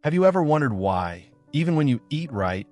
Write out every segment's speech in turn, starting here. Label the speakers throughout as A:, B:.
A: Have you ever wondered why, even when you eat right,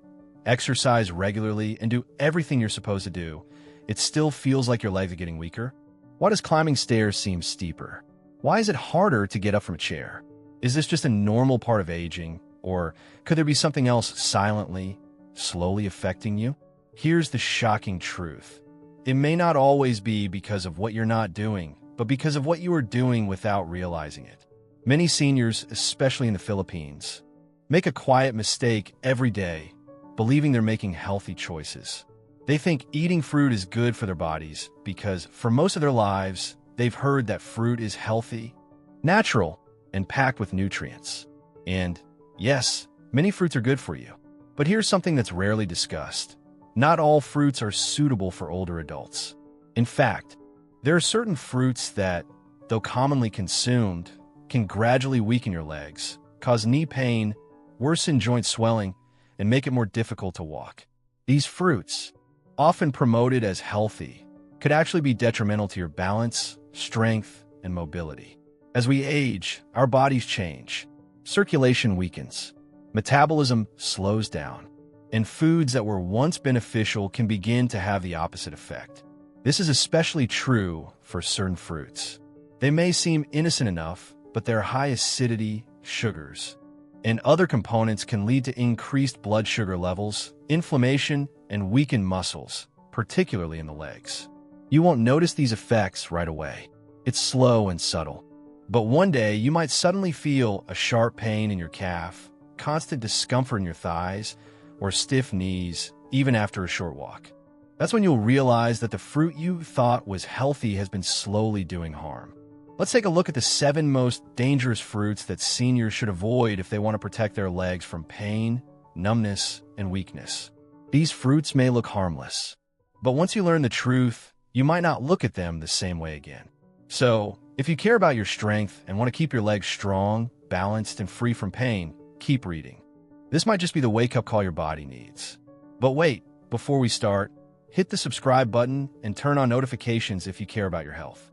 A: exercise regularly, and do everything you're supposed to do, it still feels like your legs are getting weaker? Why does climbing stairs seem steeper? Why is it harder to get up from a chair? Is this just a normal part of aging, or could there be something else silently, slowly affecting you? Here's the shocking truth. It may not always be because of what you're not doing, but because of what you are doing without realizing it. Many seniors, especially in the Philippines, make a quiet mistake every day, believing they're making healthy choices. They think eating fruit is good for their bodies because, for most of their lives, they've heard that fruit is healthy, natural, and packed with nutrients. And, yes, many fruits are good for you. But here's something that's rarely discussed. Not all fruits are suitable for older adults. In fact, there are certain fruits that, though commonly consumed, can gradually weaken your legs, cause knee pain, worsen joint swelling, and make it more difficult to walk. These fruits, often promoted as healthy, could actually be detrimental to your balance, strength, and mobility. As we age, our bodies change. Circulation weakens. Metabolism slows down. And foods that were once beneficial can begin to have the opposite effect. This is especially true for certain fruits. They may seem innocent enough, but their high acidity, sugars, and other components can lead to increased blood sugar levels, inflammation, and weakened muscles, particularly in the legs. You won't notice these effects right away. It's slow and subtle. But one day, you might suddenly feel a sharp pain in your calf, constant discomfort in your thighs, or stiff knees, even after a short walk. That's when you'll realize that the fruit you thought was healthy has been slowly doing harm. Let's take a look at the 7 most dangerous fruits that seniors should avoid if they want to protect their legs from pain, numbness, and weakness. These fruits may look harmless, but once you learn the truth, you might not look at them the same way again. So, if you care about your strength and want to keep your legs strong, balanced, and free from pain, keep reading. This might just be the wake-up call your body needs. But wait, before we start, hit the subscribe button and turn on notifications if you care about your health.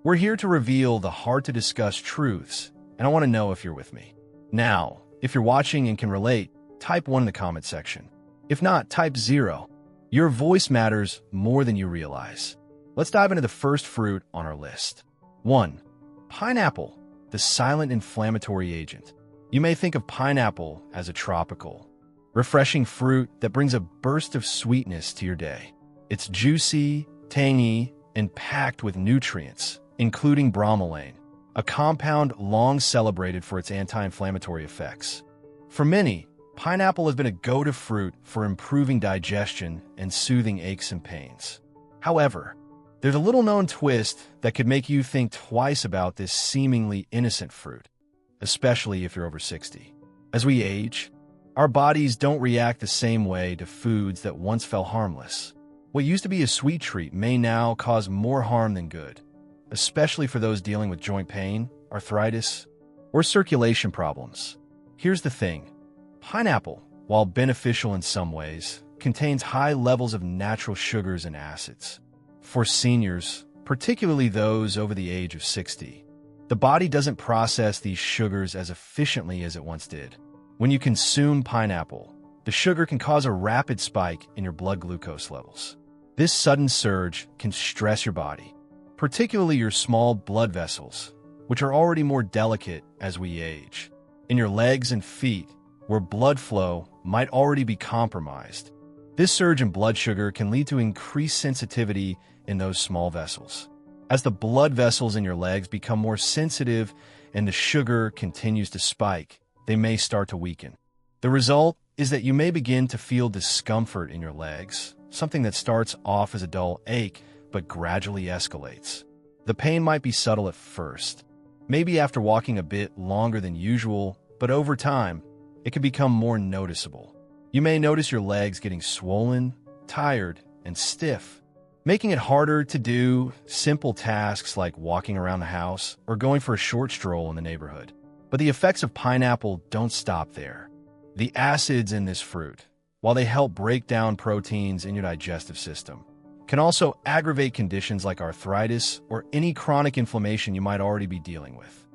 A: We're here to reveal the hard-to-discuss truths, and I want to know if you're with me. Now, if you're watching and can relate, type 1 in the comment section. If not, type 0. Your voice matters more than you realize. Let's dive into the first fruit on our list. 1. Pineapple, the silent inflammatory agent. You may think of pineapple as a tropical, refreshing fruit that brings a burst of sweetness to your day. It's juicy, tangy, and packed with nutrients, including bromelain, a compound long celebrated for its anti-inflammatory effects. For many, pineapple has been a go-to fruit for improving digestion and soothing aches and pains. However, there's a little-known twist that could make you think twice about this seemingly innocent fruit, especially if you're over 60. As we age, our bodies don't react the same way to foods that once felt harmless. What used to be a sweet treat may now cause more harm than good, especially for those dealing with joint pain, arthritis, or circulation problems. Here's the thing. Pineapple, while beneficial in some ways, contains high levels of natural sugars and acids. For seniors, particularly those over the age of 60, the body doesn't process these sugars as efficiently as it once did. When you consume pineapple, the sugar can cause a rapid spike in your blood glucose levels. This sudden surge can stress your body, particularly your small blood vessels, which are already more delicate as we age. In your legs and feet, where blood flow might already be compromised, this surge in blood sugar can lead to increased sensitivity in those small vessels. As the blood vessels in your legs become more sensitive and the sugar continues to spike, they may start to weaken. The result is that you may begin to feel discomfort in your legs, something that starts off as a dull ache but gradually escalates. The pain might be subtle at first, maybe after walking a bit longer than usual, but over time, it can become more noticeable. You may notice your legs getting swollen, tired, and stiff, making it harder to do simple tasks like walking around the house or going for a short stroll in the neighborhood. But the effects of pineapple don't stop there. The acids in this fruit, while they help break down proteins in your digestive system, can also aggravate conditions like arthritis or any chronic inflammation you might already be dealing with.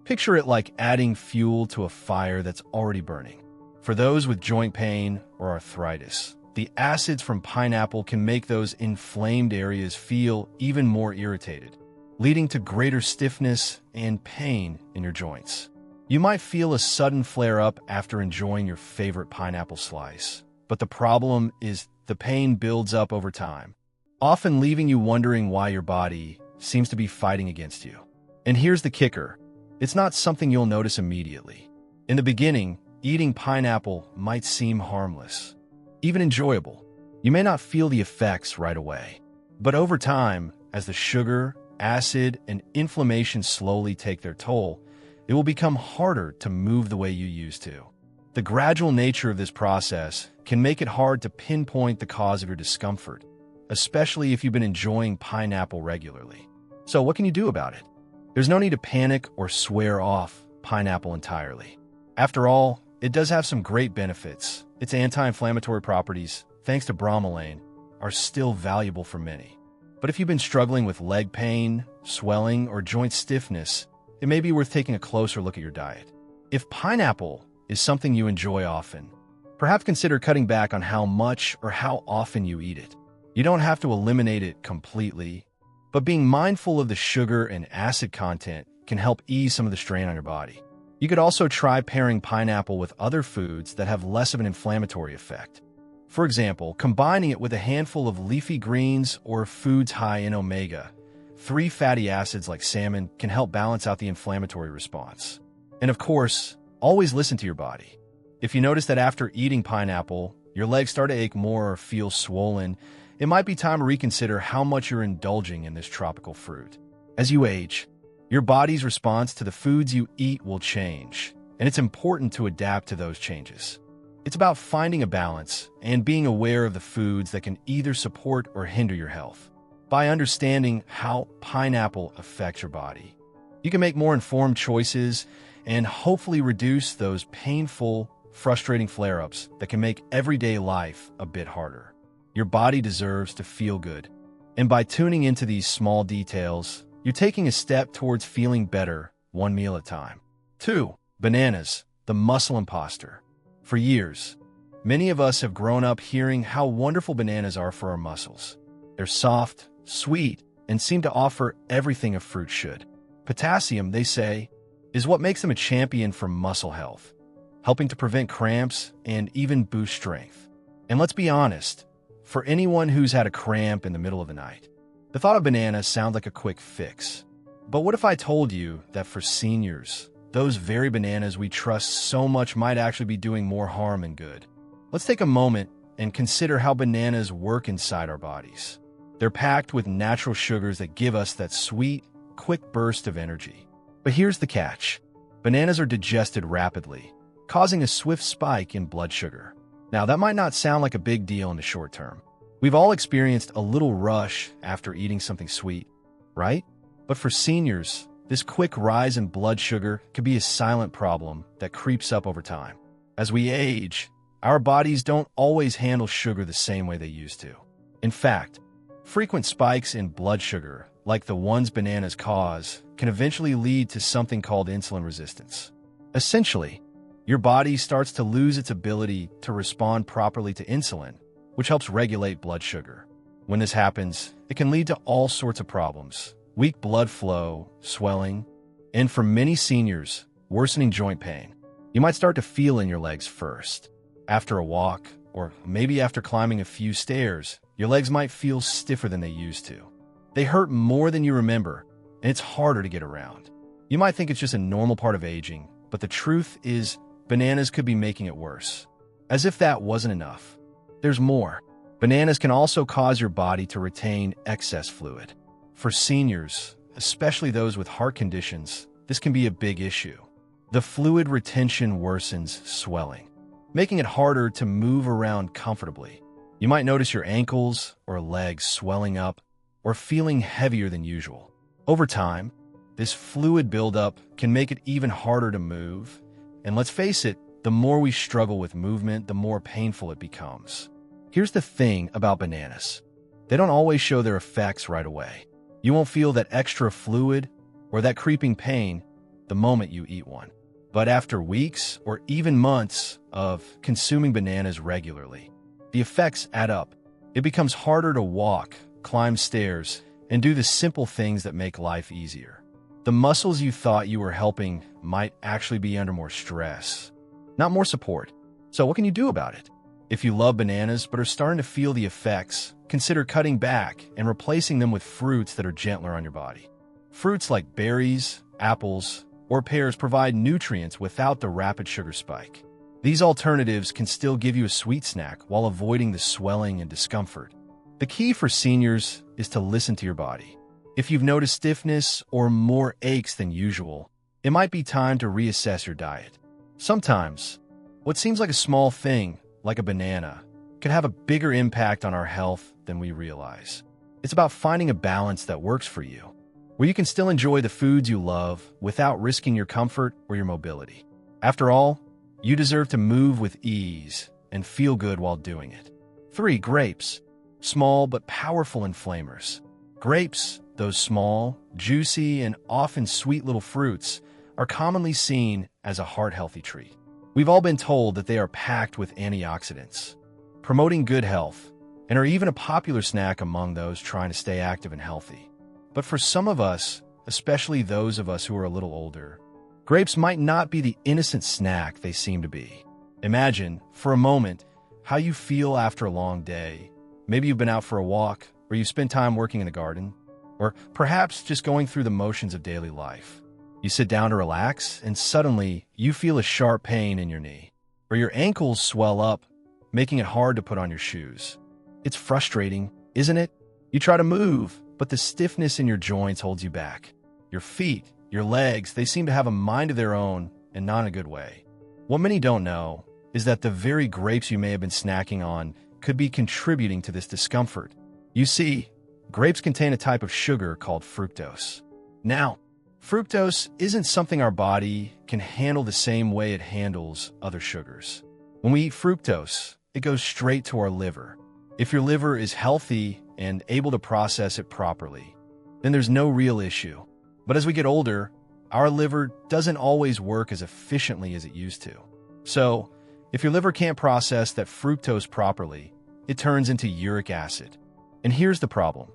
A: Picture it like adding fuel to a fire that's already burning. For those with joint pain or arthritis, the acids from pineapple can make those inflamed areas feel even more irritated, leading to greater stiffness and pain in your joints. You might feel a sudden flare-up after enjoying your favorite pineapple slice, but the problem is the pain builds up over time, often leaving you wondering why your body seems to be fighting against you. And here's the kicker. It's not something you'll notice immediately. In the beginning, eating pineapple might seem harmless, even enjoyable. You may not feel the effects right away. But over time, as the sugar, acid, and inflammation slowly take their toll, it will become harder to move the way you used to. The gradual nature of this process can make it hard to pinpoint the cause of your discomfort, especially if you've been enjoying pineapple regularly. So what can you do about it? There's no need to panic or swear off pineapple entirely. After all, it does have some great benefits. Its anti-inflammatory properties, thanks to bromelain, are still valuable for many. But if you've been struggling with leg pain, swelling, or joint stiffness, it may be worth taking a closer look at your diet. If pineapple is something you enjoy often, perhaps consider cutting back on how much or how often you eat it. You don't have to eliminate it completely, but being mindful of the sugar and acid content can help ease some of the strain on your body. You could also try pairing pineapple with other foods that have less of an inflammatory effect. For example, combining it with a handful of leafy greens or foods high in omega-3 fatty acids like salmon can help balance out the inflammatory response. And of course, always listen to your body. If you notice that after eating pineapple, your legs start to ache more or feel swollen, it might be time to reconsider how much you're indulging in this tropical fruit. As you age, your body's response to the foods you eat will change, and it's important to adapt to those changes. It's about finding a balance and being aware of the foods that can either support or hinder your health. By understanding how pineapple affects your body, you can make more informed choices and hopefully reduce those painful, frustrating flare-ups that can make everyday life a bit harder. Your body deserves to feel good, and by tuning into these small details, you're taking a step towards feeling better one meal at a time. 2. Bananas, the muscle imposter. For years, many of us have grown up hearing how wonderful bananas are for our muscles. They're soft, sweet, and seem to offer everything a fruit should. Potassium, they say, is what makes them a champion for muscle health, helping to prevent cramps and even boost strength. And let's be honest, for anyone who's had a cramp in the middle of the night, the thought of bananas sounds like a quick fix. But what if I told you that for seniors, those very bananas we trust so much might actually be doing more harm than good? Let's take a moment and consider how bananas work inside our bodies. They're packed with natural sugars that give us that sweet, quick burst of energy. But here's the catch. Bananas are digested rapidly, causing a swift spike in blood sugar. Now, that might not sound like a big deal in the short term. We've all experienced a little rush after eating something sweet, right? But for seniors, this quick rise in blood sugar could be a silent problem that creeps up over time. As we age, our bodies don't always handle sugar the same way they used to. In fact, frequent spikes in blood sugar, like the ones bananas cause, can eventually lead to something called insulin resistance. Essentially, your body starts to lose its ability to respond properly to insulin, which helps regulate blood sugar. When this happens, it can lead to all sorts of problems: weak blood flow, swelling, and for many seniors, worsening joint pain. You might start to feel in your legs first. After a walk, or maybe after climbing a few stairs, your legs might feel stiffer than they used to. They hurt more than you remember, and it's harder to get around. You might think it's just a normal part of aging, but the truth is, bananas could be making it worse. As if that wasn't enough, there's more. Bananas can also cause your body to retain excess fluid. For seniors, especially those with heart conditions, this can be a big issue. The fluid retention worsens swelling, making it harder to move around comfortably. You might notice your ankles or legs swelling up or feeling heavier than usual. Over time, this fluid buildup can make it even harder to move. And let's face it, the more we struggle with movement, the more painful it becomes. Here's the thing about bananas. They don't always show their effects right away. You won't feel that extra fluid or that creeping pain the moment you eat one. But after weeks or even months of consuming bananas regularly, the effects add up. It becomes harder to walk, climb stairs, and do the simple things that make life easier. The muscles you thought you were helping might actually be under more stress, not more support. So what can you do about it? If you love bananas but are starting to feel the effects, consider cutting back and replacing them with fruits that are gentler on your body. Fruits like berries, apples, or pears provide nutrients without the rapid sugar spike. These alternatives can still give you a sweet snack while avoiding the swelling and discomfort. The key for seniors is to listen to your body. If you've noticed stiffness or more aches than usual, it might be time to reassess your diet. Sometimes, what seems like a small thing, like a banana, can have a bigger impact on our health than we realize. It's about finding a balance that works for you, where you can still enjoy the foods you love without risking your comfort or your mobility. After all, you deserve to move with ease and feel good while doing it. 3. Grapes. Small but powerful inflammers. Grapes, those small, juicy, and often sweet little fruits, are commonly seen as a heart-healthy treat. We've all been told that they are packed with antioxidants, promoting good health, and are even a popular snack among those trying to stay active and healthy. But for some of us, especially those of us who are a little older, grapes might not be the innocent snack they seem to be. Imagine, for a moment, how you feel after a long day. Maybe you've been out for a walk, or you spent time working in a garden, or perhaps just going through the motions of daily life. You sit down to relax, and suddenly you feel a sharp pain in your knee, or your ankles swell up, making it hard to put on your shoes. It's frustrating, isn't it? You try to move, but the stiffness in your joints holds you back. Your feet, your legs, they seem to have a mind of their own, and not in a good way. What many don't know is that the very grapes you may have been snacking on could be contributing to this discomfort. You see, grapes contain a type of sugar called fructose. Now, fructose isn't something our body can handle the same way it handles other sugars. When we eat fructose, it goes straight to our liver. If your liver is healthy and able to process it properly, then there's no real issue. But as we get older, our liver doesn't always work as efficiently as it used to. So, if your liver can't process that fructose properly, it turns into uric acid. And here's the problem.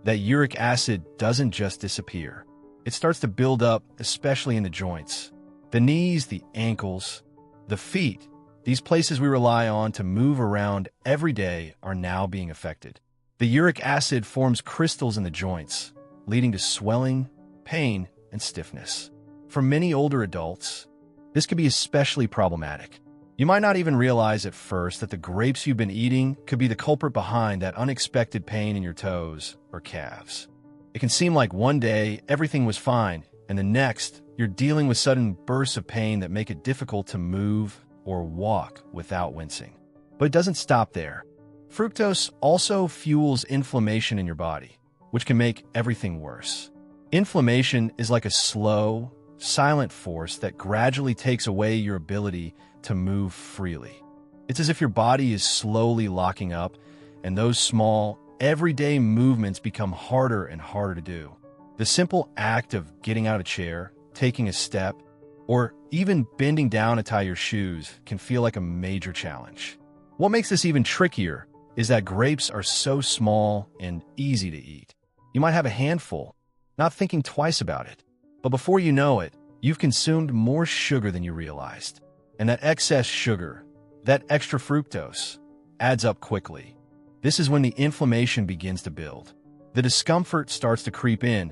A: That uric acid doesn't just disappear. It starts to build up, especially in the joints. The knees, the ankles, the feet, these places we rely on to move around every day are now being affected. The uric acid forms crystals in the joints, leading to swelling, pain, and stiffness. For many older adults, this can be especially problematic. You might not even realize at first that the grapes you've been eating could be the culprit behind that unexpected pain in your toes or calves. It can seem like one day everything was fine, and the next, you're dealing with sudden bursts of pain that make it difficult to move or walk without wincing. But it doesn't stop there. Fructose also fuels inflammation in your body, which can make everything worse. Inflammation is like a slow, silent force that gradually takes away your ability to move freely. It's as if your body is slowly locking up, and those small, everyday movements become harder and harder to do. The simple act of getting out of a chair, taking a step, or even bending down to tie your shoes can feel like a major challenge. What makes this even trickier is that grapes are so small and easy to eat. You might have a handful, not thinking twice about it, but before you know it, you've consumed more sugar than you realized. And that excess sugar, that extra fructose, adds up quickly. This is when the inflammation begins to build. The discomfort starts to creep in,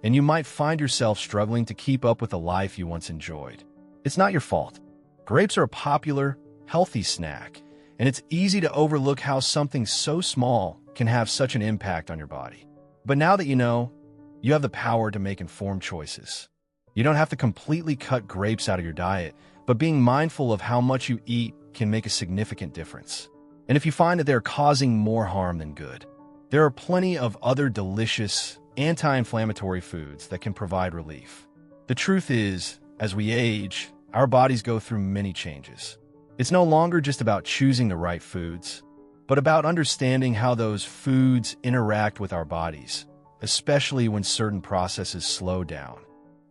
A: and you might find yourself struggling to keep up with the life you once enjoyed. It's not your fault. Grapes are a popular, healthy snack, and it's easy to overlook how something so small can have such an impact on your body. But now that you know, you have the power to make informed choices. You don't have to completely cut grapes out of your diet, but being mindful of how much you eat can make a significant difference. And if you find that they're causing more harm than good, there are plenty of other delicious, anti-inflammatory foods that can provide relief. The truth is, as we age, our bodies go through many changes. It's no longer just about choosing the right foods, but about understanding how those foods interact with our bodies, especially when certain processes slow down.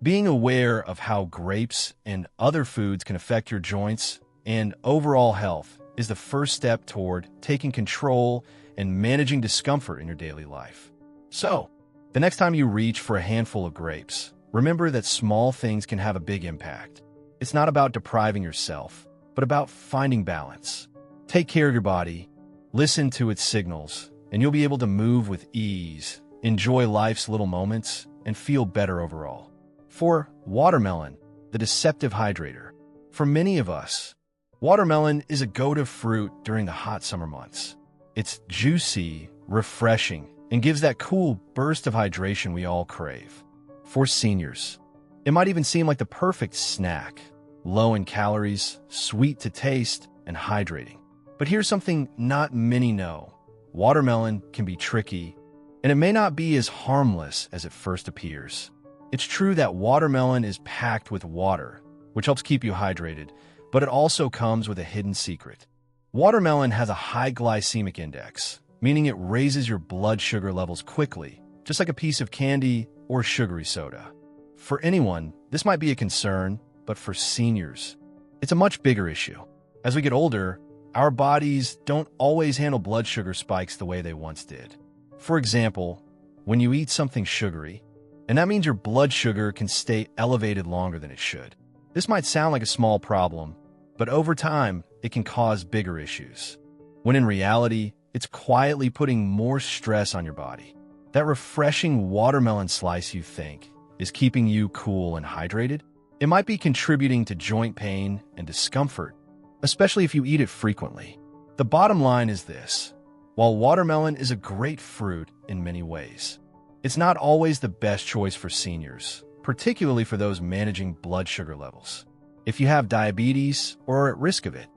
A: Being aware of how grapes and other foods can affect your joints and overall health is the first step toward taking control and managing discomfort in your daily life. So, the next time you reach for a handful of grapes, remember that small things can have a big impact. It's not about depriving yourself, but about finding balance. Take care of your body, listen to its signals, and you'll be able to move with ease, enjoy life's little moments, and feel better overall. For watermelon, the deceptive hydrator. For many of us, watermelon is a go-to fruit during the hot summer months. It's juicy, refreshing, and gives that cool burst of hydration we all crave. For seniors, it might even seem like the perfect snack, low in calories, sweet to taste, and hydrating. But here's something not many know. Watermelon can be tricky, and it may not be as harmless as it first appears. It's true that watermelon is packed with water, which helps keep you hydrated, but it also comes with a hidden secret. Watermelon has a high glycemic index, meaning it raises your blood sugar levels quickly, just like a piece of candy or sugary soda. For anyone, this might be a concern, but for seniors, it's a much bigger issue. As we get older, our bodies don't always handle blood sugar spikes the way they once did. For example, when you eat something sugary, and that means your blood sugar can stay elevated longer than it should. This might sound like a small problem, but over time, it can cause bigger issues. When in reality, it's quietly putting more stress on your body. That refreshing watermelon slice you think is keeping you cool and hydrated, it might be contributing to joint pain and discomfort, especially if you eat it frequently. The bottom line is this: while watermelon is a great fruit in many ways, it's not always the best choice for seniors, particularly for those managing blood sugar levels. If you have diabetes or are at risk of it,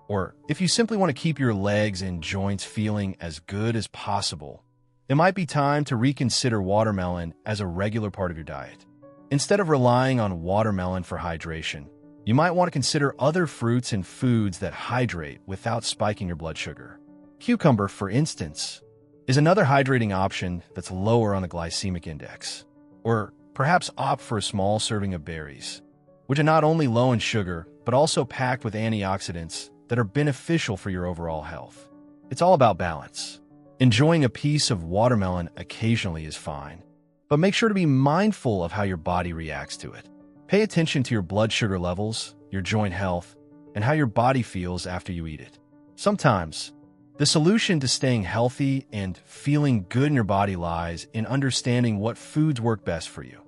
A: or if you simply want to keep your legs and joints feeling as good as possible, it might be time to reconsider watermelon as a regular part of your diet. Instead of relying on watermelon for hydration, you might want to consider other fruits and foods that hydrate without spiking your blood sugar. Cucumber, for instance, is another hydrating option that's lower on the glycemic index. Or perhaps opt for a small serving of berries, which are not only low in sugar, but also packed with antioxidants that are beneficial for your overall health. It's all about balance. Enjoying a piece of watermelon occasionally is fine, but make sure to be mindful of how your body reacts to it. Pay attention to your blood sugar levels, your joint health, and how your body feels after you eat it. Sometimes, the solution to staying healthy and feeling good in your body lies in understanding what foods work best for you,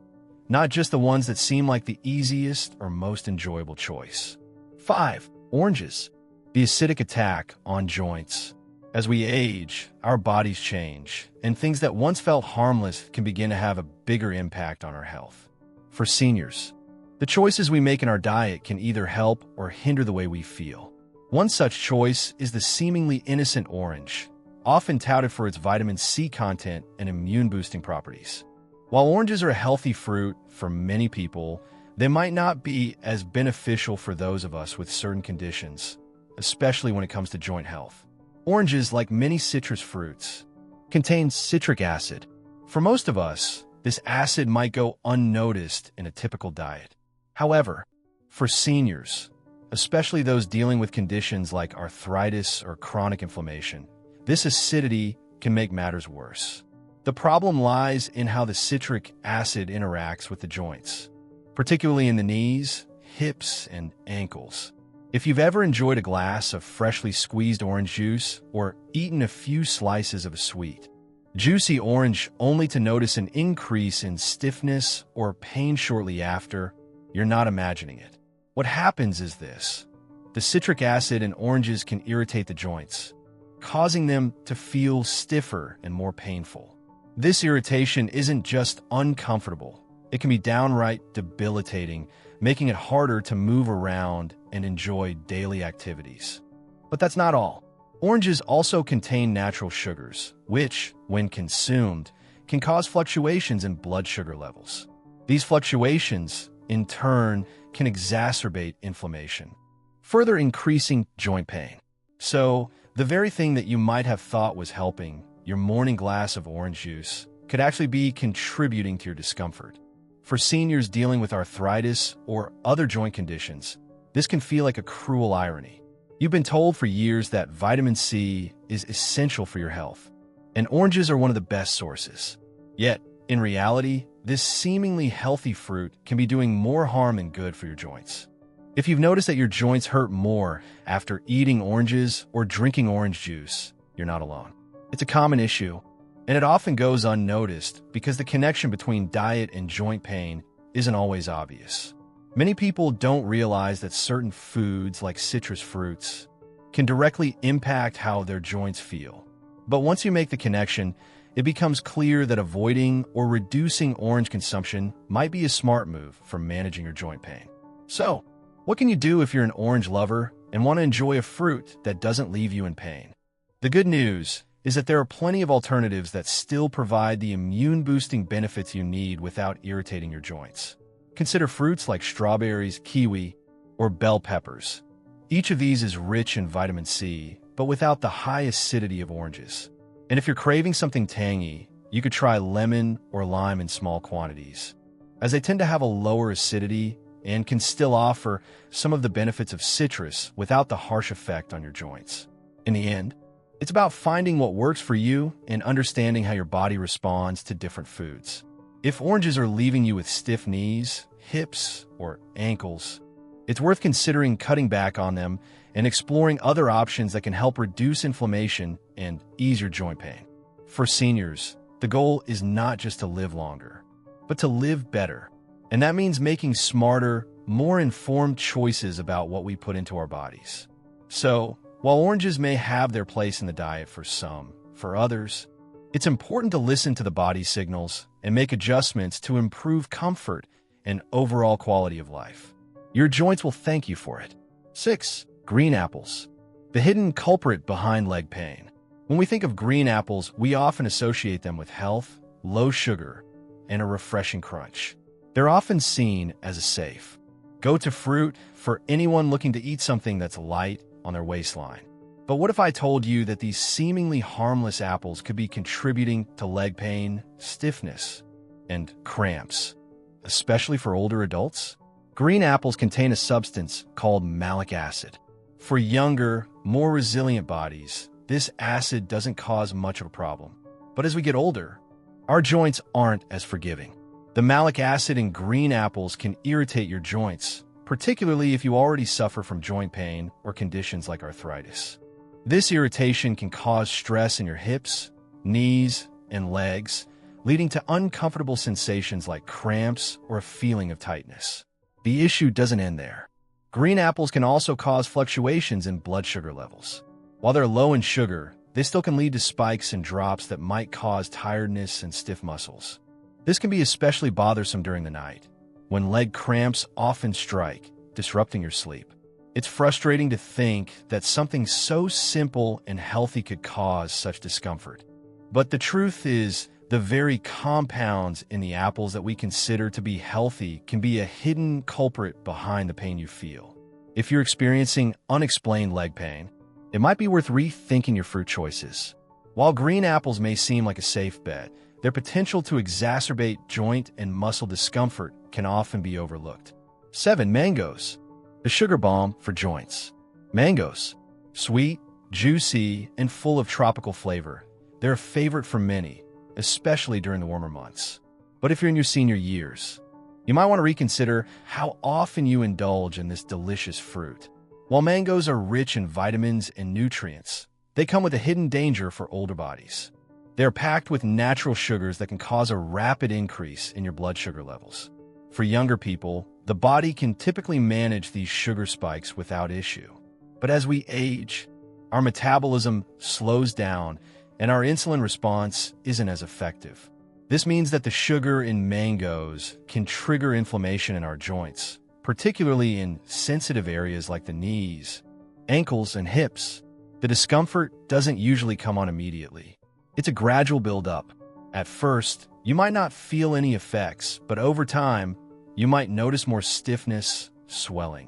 A: not just the ones that seem like the easiest or most enjoyable choice. 5. Oranges. The acidic attack on joints. As we age, our bodies change, and things that once felt harmless can begin to have a bigger impact on our health. For seniors, the choices we make in our diet can either help or hinder the way we feel. One such choice is the seemingly innocent orange, often touted for its vitamin C content and immune-boosting properties. While oranges are a healthy fruit for many people, they might not be as beneficial for those of us with certain conditions, especially when it comes to joint health. Oranges, like many citrus fruits, contain citric acid. For most of us, this acid might go unnoticed in a typical diet. However, for seniors, especially those dealing with conditions like arthritis or chronic inflammation, this acidity can make matters worse. The problem lies in how the citric acid interacts with the joints, particularly in the knees, hips, and ankles. If you've ever enjoyed a glass of freshly squeezed orange juice or eaten a few slices of a sweet, juicy orange only to notice an increase in stiffness or pain shortly after, you're not imagining it. What happens is this: the citric acid in oranges can irritate the joints, causing them to feel stiffer and more painful. This irritation isn't just uncomfortable, it can be downright debilitating, making it harder to move around and enjoy daily activities. But that's not all. Oranges also contain natural sugars, which, when consumed, can cause fluctuations in blood sugar levels. These fluctuations, in turn, can exacerbate inflammation, further increasing joint pain. So, the very thing that you might have thought was helping, your morning glass of orange juice, could actually be contributing to your discomfort. For seniors dealing with arthritis or other joint conditions, this can feel like a cruel irony. You've been told for years that vitamin C is essential for your health, and oranges are one of the best sources. Yet, in reality, this seemingly healthy fruit can be doing more harm than good for your joints. If you've noticed that your joints hurt more after eating oranges or drinking orange juice, you're not alone. It's a common issue, and it often goes unnoticed because the connection between diet and joint pain isn't always obvious. Many people don't realize that certain foods, like citrus fruits, can directly impact how their joints feel. But once you make the connection, it becomes clear that avoiding or reducing orange consumption might be a smart move for managing your joint pain. So, what can you do if you're an orange lover and want to enjoy a fruit that doesn't leave you in pain? The good news is that there are plenty of alternatives that still provide the immune-boosting benefits you need without irritating your joints. Consider fruits like strawberries, kiwi, or bell peppers. Each of these is rich in vitamin C, but without the high acidity of oranges. And if you're craving something tangy, you could try lemon or lime in small quantities, as they tend to have a lower acidity and can still offer some of the benefits of citrus without the harsh effect on your joints. In the end, it's about finding what works for you and understanding how your body responds to different foods. If oranges are leaving you with stiff knees, hips, or ankles, it's worth considering cutting back on them and exploring other options that can help reduce inflammation and ease your joint pain. For seniors, the goal is not just to live longer, but to live better. And that means making smarter, more informed choices about what we put into our bodies. So, while oranges may have their place in the diet for some, for others, it's important to listen to the body's signals and make adjustments to improve comfort and overall quality of life. Your joints will thank you for it. 6. Green apples. The hidden culprit behind leg pain. When we think of green apples, we often associate them with health, low sugar, and a refreshing crunch. They're often seen as a safe go-to fruit for anyone looking to eat something that's light on their waistline. But what if I told you that these seemingly harmless apples could be contributing to leg pain, stiffness, and cramps, especially for older adults? Green apples contain a substance called malic acid. For younger, more resilient bodies, this acid doesn't cause much of a problem. But as we get older, our joints aren't as forgiving. The malic acid in green apples can irritate your joints, particularly if you already suffer from joint pain or conditions like arthritis. This irritation can cause stress in your hips, knees, and legs, leading to uncomfortable sensations like cramps or a feeling of tightness. The issue doesn't end there. Green apples can also cause fluctuations in blood sugar levels. While they're low in sugar, they still can lead to spikes and drops that might cause tiredness and stiff muscles. This can be especially bothersome during the night, when leg cramps often strike, disrupting your sleep. It's frustrating to think that something so simple and healthy could cause such discomfort. But the truth is, the very compounds in the apples that we consider to be healthy can be a hidden culprit behind the pain you feel. If you're experiencing unexplained leg pain, it might be worth rethinking your fruit choices. While green apples may seem like a safe bet, their potential to exacerbate joint and muscle discomfort can often be overlooked. 7. Mangoes. The sugar bomb for joints. Mangoes. Sweet, juicy, and full of tropical flavor. They're a favorite for many, especially during the warmer months. But if you're in your senior years, you might want to reconsider how often you indulge in this delicious fruit. While mangoes are rich in vitamins and nutrients, they come with a hidden danger for older bodies. They're packed with natural sugars that can cause a rapid increase in your blood sugar levels. For younger people, the body can typically manage these sugar spikes without issue. But as we age, our metabolism slows down and our insulin response isn't as effective. This means that the sugar in mangoes can trigger inflammation in our joints, particularly in sensitive areas like the knees, ankles, and hips. The discomfort doesn't usually come on immediately. It's a gradual build-up. At first, you might not feel any effects, but over time, you might notice more stiffness, swelling,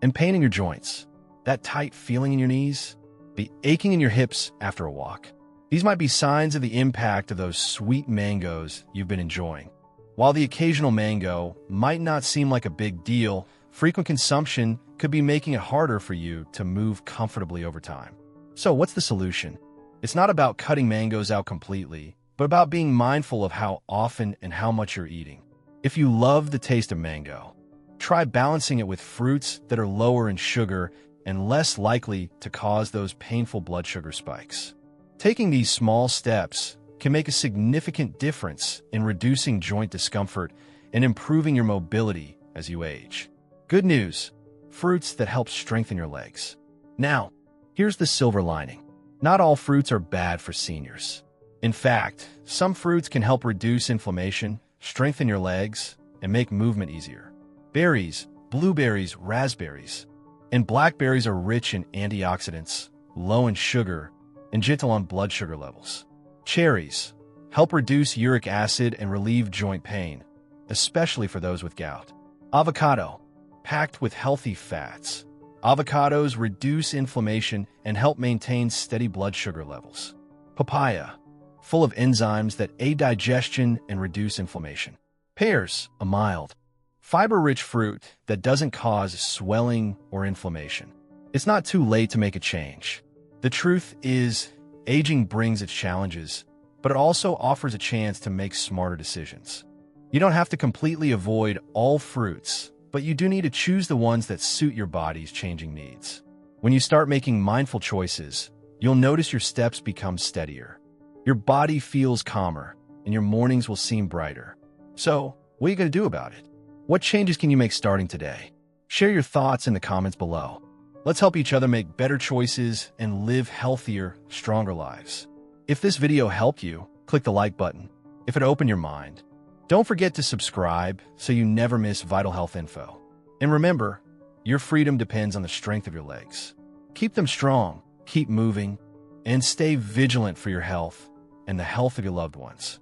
A: and pain in your joints. That tight feeling in your knees, the aching in your hips after a walk. These might be signs of the impact of those sweet mangoes you've been enjoying. While the occasional mango might not seem like a big deal, frequent consumption could be making it harder for you to move comfortably over time. So what's the solution? It's not about cutting mangoes out completely, but about being mindful of how often and how much you're eating. If you love the taste of mango, try balancing it with fruits that are lower in sugar and less likely to cause those painful blood sugar spikes. Taking these small steps can make a significant difference in reducing joint discomfort and improving your mobility as you age. Good news, fruits that help strengthen your legs. Now, here's the silver lining. Not all fruits are bad for seniors. In fact, some fruits can help reduce inflammation, strengthen your legs, and make movement easier. Berries, blueberries, raspberries, and blackberries are rich in antioxidants, low in sugar, and gentle on blood sugar levels. Cherries help reduce uric acid and relieve joint pain, especially for those with gout. Avocado, packed with healthy fats. Avocados reduce inflammation and help maintain steady blood sugar levels. Papaya, full of enzymes that aid digestion and reduce inflammation. Pears, a mild, fiber-rich fruit that doesn't cause swelling or inflammation. It's not too late to make a change. The truth is, aging brings its challenges, but it also offers a chance to make smarter decisions. You don't have to completely avoid all fruits, but you do need to choose the ones that suit your body's changing needs. When you start making mindful choices, you'll notice your steps become steadier. Your body feels calmer, and your mornings will seem brighter. So, what are you going to do about it? What changes can you make starting today? Share your thoughts in the comments below. Let's help each other make better choices and live healthier, stronger lives. If this video helped you, click the like button. If it opened your mind, don't forget to subscribe so you never miss vital health info. And remember, your freedom depends on the strength of your legs. Keep them strong, keep moving, and stay vigilant for your health and the health of your loved ones.